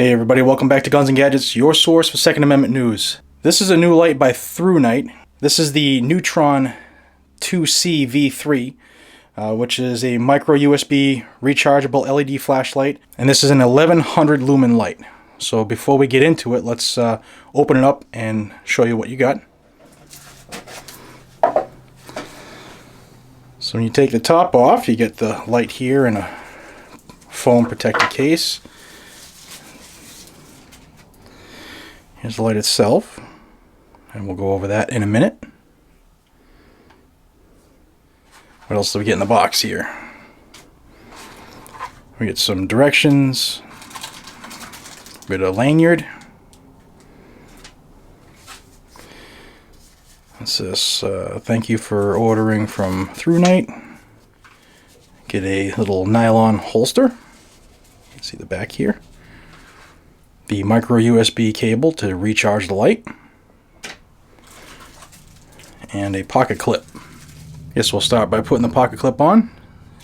Hey everybody, welcome back to Guns and Gadgets, your source for Second Amendment news. This is a new light by Thrunite. This is the Neutron 2C V3, which is a micro USB rechargeable LED flashlight, and this is an 1100 lumen light. So before we get into it, let's open it up and show you what you got. So when you take the top off, you get the light here in a foam protected case. Here's the light itself, and we'll go over that in a minute. What else do we get in the box here? We get some directions, we get a lanyard. It says, thank you for ordering from Thrunite. Get a little nylon holster. You can see the back here. The micro USB cable to recharge the light, and a pocket clip. Guess we'll start by putting the pocket clip on.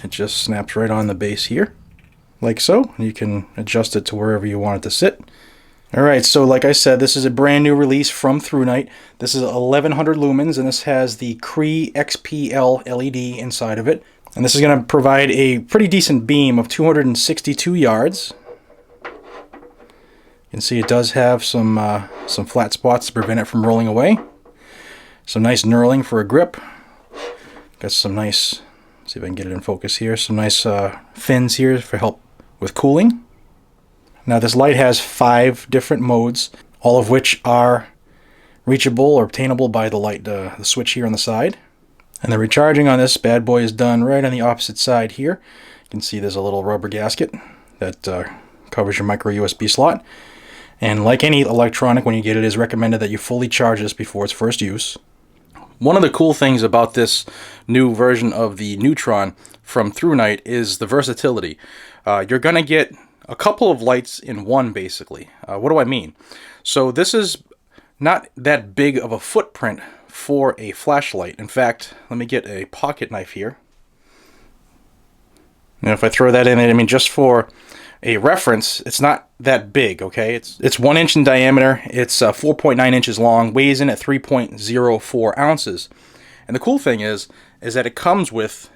It just snaps right on the base here, like so. You can adjust it to wherever you want it to sit. Alright, so like I said, this is a brand new release from Thrunite. This is 1100 lumens, and this has the Cree XPL LED inside of it. And this is going to provide a pretty decent beam of 262 yards. You can see it does have some flat spots to prevent it from rolling away. Some nice knurling for a grip. Got some nice, see if I can get it in focus here, some nice fins here for help with cooling. Now this light has 5 different modes, all of which are reachable or obtainable by the light, the switch here on the side. And the recharging on this bad boy is done right on the opposite side here. You can see there's a little rubber gasket that covers your micro USB slot. And like any electronic, when you get it, is recommended that you fully charge this before its first use. One of the cool things about this new version of the Neutron from Thrunite is the versatility. You're going to get a couple of lights in one, basically. What do I mean? So this is not that big of a footprint for a flashlight. In fact, let me get a pocket knife here. Now if I throw that in, I mean, just for a reference, it's not that big, okay? It's 1 inch in diameter, it's 4.9 inches long, weighs in at 3.04 ounces. And the cool thing is that it comes with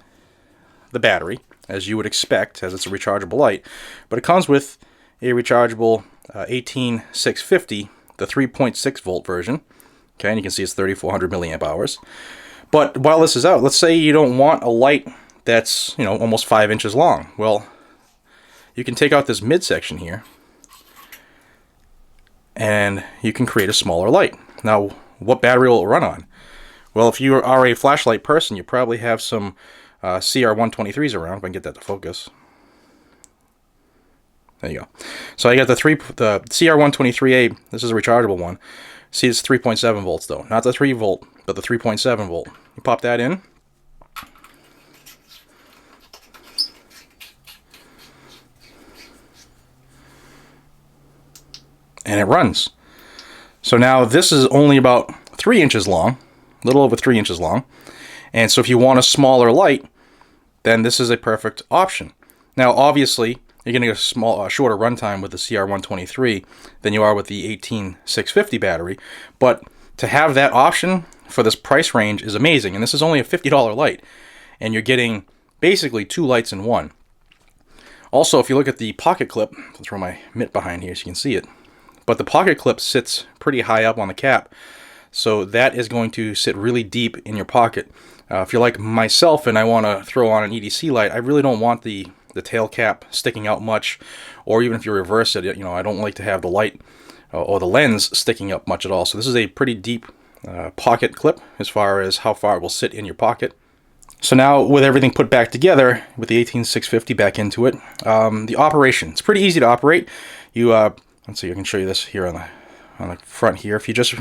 the battery, as you would expect, as it's a rechargeable light, but it comes with a rechargeable 18650, the 3.6 volt version, okay? And you can see it's 3400 milliamp hours. But while this is out, let's say you don't want a light that's, you know, almost 5 inches long. Well, you can take out this midsection here, and you can create a smaller light. Now, what battery will it run on? Well, if you are a flashlight person, you probably have some CR123s around. If I can get that to focus. There you go. So I got the CR123A. This is a rechargeable one. See, it's 3.7 volts though, not the 3 volt, but the 3.7 volt. You pop that in. And it runs. So now this is only about 3 inches long, a little over 3 inches long. And so if you want a smaller light, then this is a perfect option. Now obviously, you're going to get a shorter runtime with the CR123 than you are with the 18650 battery. But to have that option for this price range is amazing. And this is only a $50 light. And you're getting basically 2 lights in one. Also, if you look at the pocket clip, I'll throw my mitt behind here so you can see it. But the pocket clip sits pretty high up on the cap, so that is going to sit really deep in your pocket. If you're like myself and I want to throw on an EDC light, I really don't want the tail cap sticking out much, or even if you reverse it, you know, I don't like to have the light or the lens sticking up much at all. So this is a pretty deep pocket clip as far as how far it will sit in your pocket. So now with everything put back together, with the 18650 back into it, the operation, it's pretty easy to operate. You let's see, I can show you this here on the front here. If you just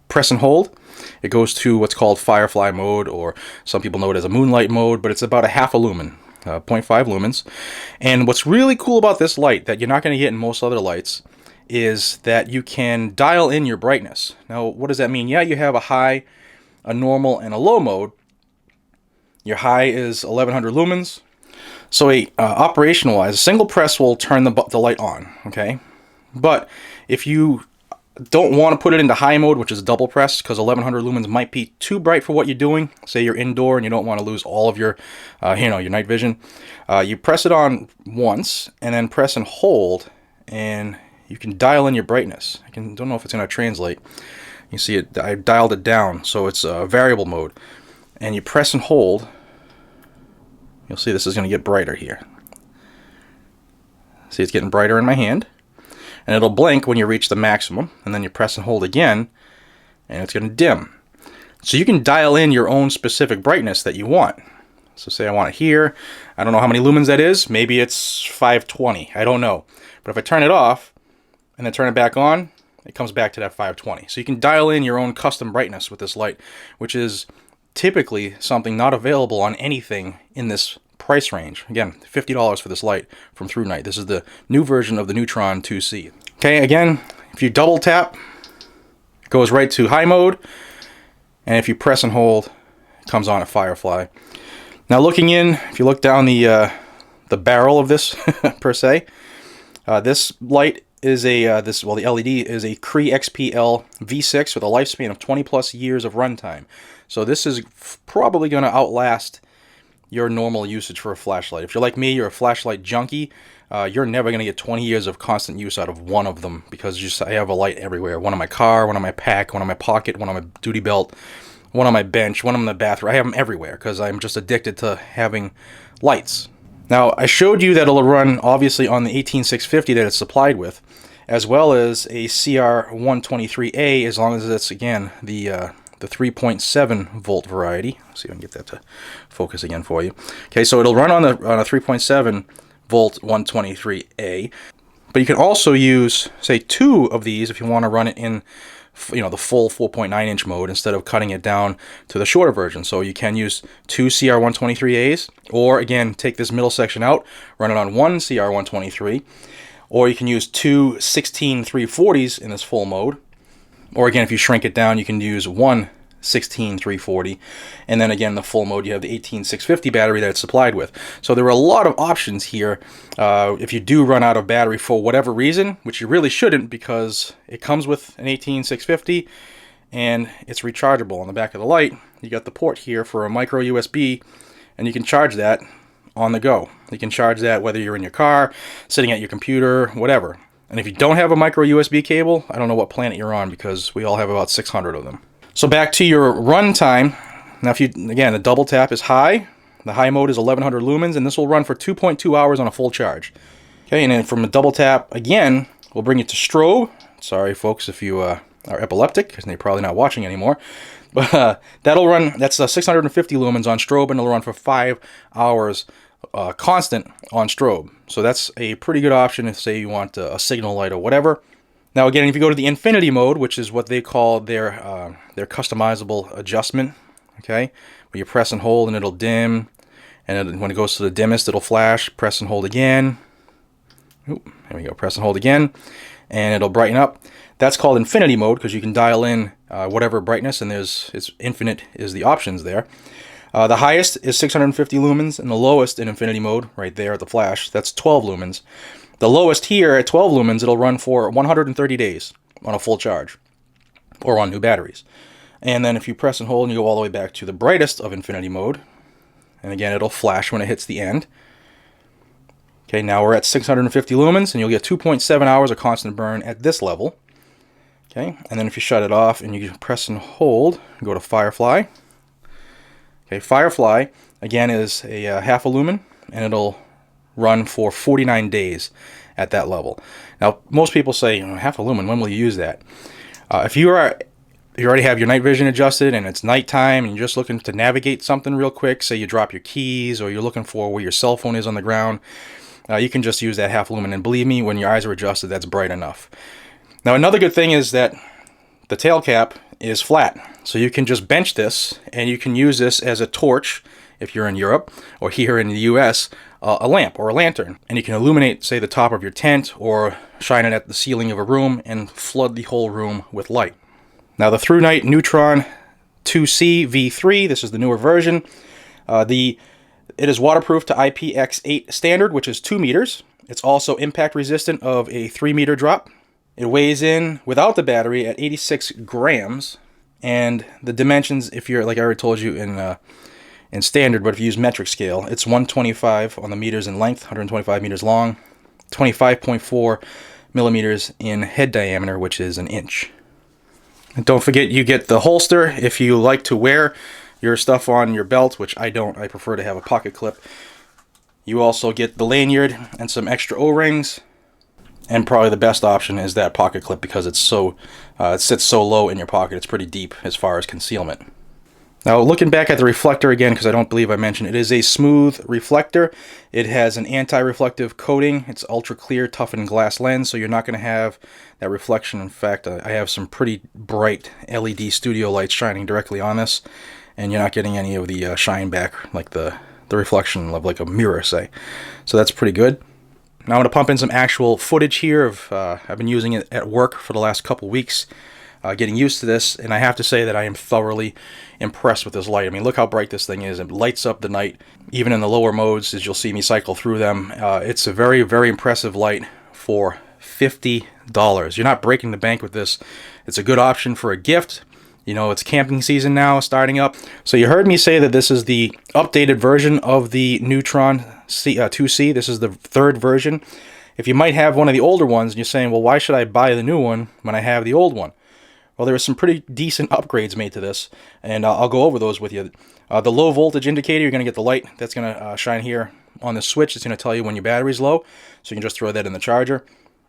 press and hold, it goes to what's called Firefly mode, or some people know it as a moonlight mode, but it's about a half a lumen, 0.5 lumens. And what's really cool about this light that you're not going to get in most other lights is that you can dial in your brightness. Now, what does that mean? Yeah, you have a high, a normal, and a low mode. Your high is 1100 lumens. So operational-wise, a single press will turn the light on, okay? But if you don't want to put it into high mode, which is double press, because 1100 lumens might be too bright for what you're doing. Say you're indoor and you don't want to lose all of your, your night vision. You press it on once and then press and hold, and you can dial in your brightness. Don't know if it's going to translate. You see it. I dialed it down, so it's a variable mode. And you press and hold. You'll see this is going to get brighter here. See, it's getting brighter in my hand. And it'll blink when you reach the maximum, and then you press and hold again, and it's going to dim. So you can dial in your own specific brightness that you want. So say I want it here. I don't know how many lumens that is. Maybe it's 520. I don't know. But if I turn it off and then turn it back on, it comes back to that 520. So you can dial in your own custom brightness with this light, which is typically something not available on anything in this price range. Again, $50 for this light from Thrunite. This is the new version of the Neutron 2C. Okay, again, if you double tap, it goes right to high mode, and if you press and hold, it comes on at Firefly. Now looking in, if you look down the barrel of this per se, this light is the LED is a Cree XPL V6 with a lifespan of 20 plus years of runtime. So this is probably going to outlast your normal usage for a flashlight. If you're like me, you're a flashlight junkie, you're never going to get 20 years of constant use out of one of them, because I have a light everywhere. One on my car, one on my pack, one on my pocket, one on my duty belt, one on my bench, one on the bathroom. I have them everywhere because I'm just addicted to having lights. Now, I showed you that it'll run obviously on the 18650 that it's supplied with, as well as a CR123A, as long as it's, again, the 3.7 volt variety. Let's see if I can get that to focus again for you. Okay, so it'll run on a 3.7 volt 123A, but you can also use, say, 2 of these if you want to run it in, the full 4.9 inch mode instead of cutting it down to the shorter version. So you can use 2 CR123As, or again, take this middle section out, run it on 1 CR123, or you can use 2 16340s in this full mode. Or again, if you shrink it down, you can use 1 16340, and then again, the full mode, you have the 18650 battery that it's supplied with. So there are a lot of options here. If you do run out of battery for whatever reason, which you really shouldn't, because it comes with an 18650 and it's rechargeable. On the back of the light, you got the port here for a micro USB, and you can charge that on the go. You can charge that whether you're in your car, sitting at your computer, whatever. And if you don't have a micro USB cable, I don't know what planet you're on, because we all have about 600 of them. So back to your runtime. Now, again, the double tap is high. The high mode is 1100 lumens, and this will run for 2.2 hours on a full charge. Okay, and then from a double tap, again, we'll bring it to strobe. Sorry, folks, if you are epileptic, because you're probably not watching anymore. But that'll run, that's 650 lumens on strobe, and it'll run for 5 hours constant on strobe. So that's a pretty good option if, say, you want a signal light or whatever. Now again, if you go to the infinity mode, which is what they call their customizable adjustment, okay, where you press and hold and it'll dim, and when it goes to the dimmest, it'll flash. Press and hold again. Oop, there we go. Press and hold again, and it'll brighten up. That's called infinity mode because you can dial in whatever brightness, and it's infinite is the options there. The highest is 650 lumens, and the lowest in infinity mode, right there at the flash, that's 12 lumens. The lowest here at 12 lumens, it'll run for 130 days on a full charge, or on new batteries. And then if you press and hold and you go all the way back to the brightest of infinity mode, and again, it'll flash when it hits the end. Okay, now we're at 650 lumens, and you'll get 2.7 hours of constant burn at this level. Okay, and then if you shut it off and you press and hold, go to Firefly. Okay, Firefly, again, is a half a lumen, and it'll run for 49 days at that level. Now, most people say, half a lumen, when will you use that? If you already have your night vision adjusted and it's nighttime and you're just looking to navigate something real quick, say you drop your keys or you're looking for where your cell phone is on the ground, you can just use that half lumen. And believe me, when your eyes are adjusted, that's bright enough. Now, another good thing is that the tail cap is flat. So you can just bench this, and you can use this as a torch if you're in Europe, or here in the US, a lamp or a lantern. And you can illuminate, say, the top of your tent, or shine it at the ceiling of a room and flood the whole room with light. Now, the Thrunite Neuton 2C V3, this is the newer version. It is waterproof to IPX8 standard, which is 2 meters. It's also impact resistant of a 3 meter drop. It weighs in without the battery at 86 grams, and the dimensions, if you're, like I already told you, in standard, but if you use metric scale, it's 125 on the meters in length, 125 meters long, 25.4 millimeters in head diameter, which is an inch. And don't forget, you get the holster if you like to wear your stuff on your belt, which I don't. I prefer to have a pocket clip. You also get the lanyard and some extra O-rings, and probably the best option is that pocket clip because it's so it sits so low in your pocket. It's pretty deep as far as concealment. Now, looking back at the reflector again, because I don't believe I mentioned it, is a smooth reflector. It has an anti-reflective coating. It's ultra clear, toughened glass lens, so you're not going to have that reflection. In fact, I have some pretty bright LED studio lights shining directly on this, and you're not getting any of the shine back, like the reflection of like a mirror, say. So that's pretty good. Now I'm going to pump in some actual footage here of I've been using it at work for the last couple weeks, getting used to this, and I have to say that I am thoroughly impressed with this light. I mean, look how bright this thing is. It lights up the night, even in the lower modes, as you'll see me cycle through them. It's a very, very impressive light for $50. You're not breaking the bank with this. It's a good option for a gift. You know, it's camping season now, starting up. So you heard me say that this is the updated version of the Neutron 2C. This is the third version. If you might have one of the older ones, and you're saying, well, why should I buy the new one when I have the old one? Well, there are some pretty decent upgrades made to this, and I'll go over those with you. The low voltage indicator, you're going to get the light that's going to shine here on the switch. It's going to tell you when your battery's low, so you can just throw that in the charger.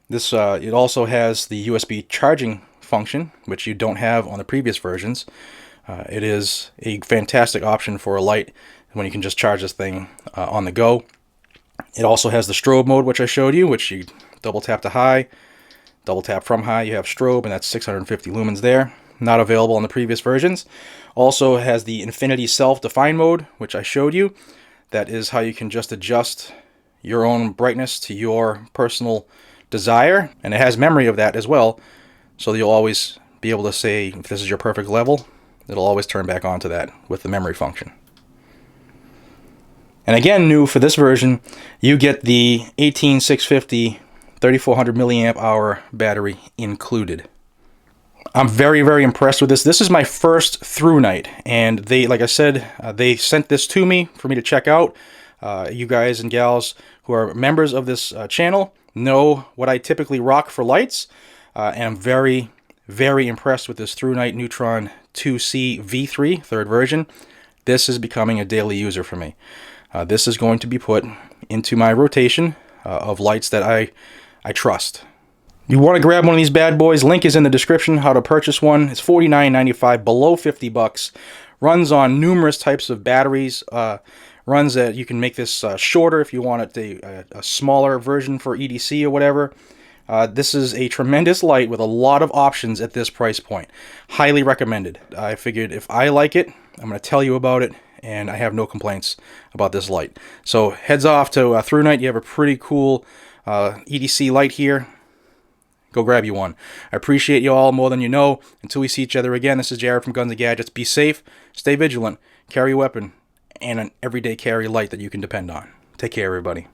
This it also has the USB charging function, which you don't have on the previous versions. It is a fantastic option for a light when you can just charge this thing on the go. It also has the strobe mode, which I showed you, which you double tap to high, double tap from high, you have strobe, and that's 650 lumens there. Not available on the previous versions. Also has the infinity self-define mode, which I showed you. That is how you can just adjust your own brightness to your personal desire, and it has memory of that as well. So you'll always be able to say if this is your perfect level, it'll always turn back on to that with the memory function. And again, new for this version, you get the 18650 3400 milliamp hour battery included. I'm very, very impressed with this. This is my first Thrunite, and they, like I said, they sent this to me for me to check out. You guys and gals who are members of this channel know what I typically rock for lights. And I'm very, very impressed with this Thrunite Neuton 2C V3, third version. This is becoming a daily user for me. This is going to be put into my rotation of lights that I trust. You want to grab one of these bad boys, link is in the description how to purchase one. It's $49.95, below $50. Runs on numerous types of batteries. Runs that you can make this shorter if you want it a smaller version for EDC or whatever. This is a tremendous light with a lot of options at this price point. Highly recommended. I figured if I like it, I'm going to tell you about it, and I have no complaints about this light. So heads off to Thrunite. You have a pretty cool EDC light here. Go grab you one. I appreciate you all more than you know. Until we see each other again, this is Jared from Guns and Gadgets. Be safe, stay vigilant, carry a weapon, and an everyday carry light that you can depend on. Take care, everybody.